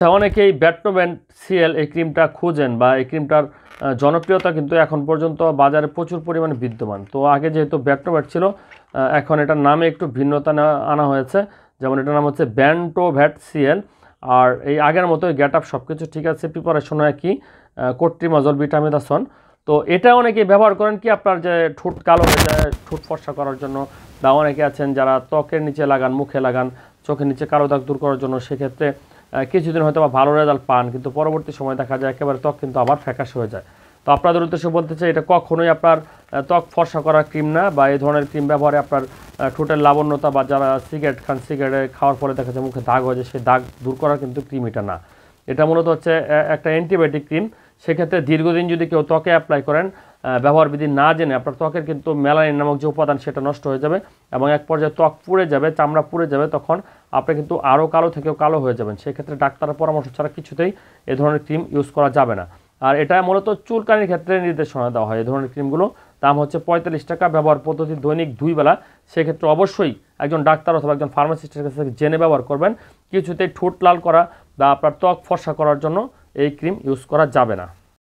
অনেকেই ব্যাটনোভেট সিএল এই ক্রিমটা খুঁজেন বা এই ক্রিমটার জনপ্রিয়তা কিন্তু এখন পর্যন্ত বাজারে প্রচুর পরিমাণে বিদ্যমান। তো আগে যেহেতু ব্যাটনোভেট ছিল, এখন এটার নামে একটু ভিন্নতা আনা হয়েছে। যেমন এটার নাম হচ্ছে ব্যান্টোভ্যাট সিএল। আর এই আগের মতোই গেট আপ সব কিছু ঠিক আছে, প্রিপারেশনও একই, কোট্রিমাজল ভিটামিদাসন। তো এটা অনেকেই ব্যবহার করেন কি আপনার যে ঠোঁট কালো হয়ে যায় ঠোঁট ফর্সা করার জন্য, বা অনেকে আছেন যারা ত্বকের নিচে লাগান, মুখে লাগান, চোখের নিচে কালো দাগ দূর করার জন্য। সেক্ষেত্রে কিছুদিন হয়তো বা ভালো রেজাল্ট পান, কিন্তু পরবর্তী সময় দেখা যায় একেবারে ত্বক কিন্তু আবার ফ্যাকাশে হয়ে যায়। তো আপনাদের উদ্দেশ্যে বলতে চাই, এটা কখনোই আপনার ত্বক ফর্সা করার ক্রিম না, বা এই ধরনের ক্রিম ব্যবহারে আপনার ঠোঁটের লাবণ্যতা বা যারা সিগারেট খান, সিগারেট খাওয়ার পরে দেখা যায় মুখে দাগ হয়ে যায়, সেই দাগ দূর করার কিন্তু ক্রিম এটা না। এটা মূলত হচ্ছে একটা অ্যান্টিবায়োটিক ক্রিম। সেক্ষেত্রে দীর্ঘদিন যদি কেউ ত্বকে অ্যাপ্লাই করেন, ব্যবহার বিধি না জেনে, আপনার ত্বকের কিন্তু মেলানিন নামক যে উপাদান সেটা নষ্ট হয়ে যাবে এবং এক পর্যায়ে ত্বক পুড়ে যাবে, চামড়া পুড়ে যাবে। তখন আপনি কিন্তু আরও কালো থেকেও কালো হয়ে যাবেন। সেক্ষেত্রে ডাক্তারের পরামর্শ ছাড়া কিছুতেই এ ধরনের ক্রিম ইউজ করা যাবে না। আর এটা মূলত চুলকানির ক্ষেত্রে নির্দেশনা দেওয়া হয়। এই ধরনের ক্রিমগুলো দাম হচ্ছে 45 টাকা, ব্যবহার পদ্ধতি দৈনিক 2 বেলা। সেক্ষেত্রে অবশ্যই একজন ডাক্তার অথবা একজন ফার্মাসিস্টের কাছে জেনে ব্যবহার করবেন। কিছুতেই ঠোঁট লাল করা বা আপনার ত্বক ফর্সা করার জন্য এই ক্রিম ইউজ করা যাবে না।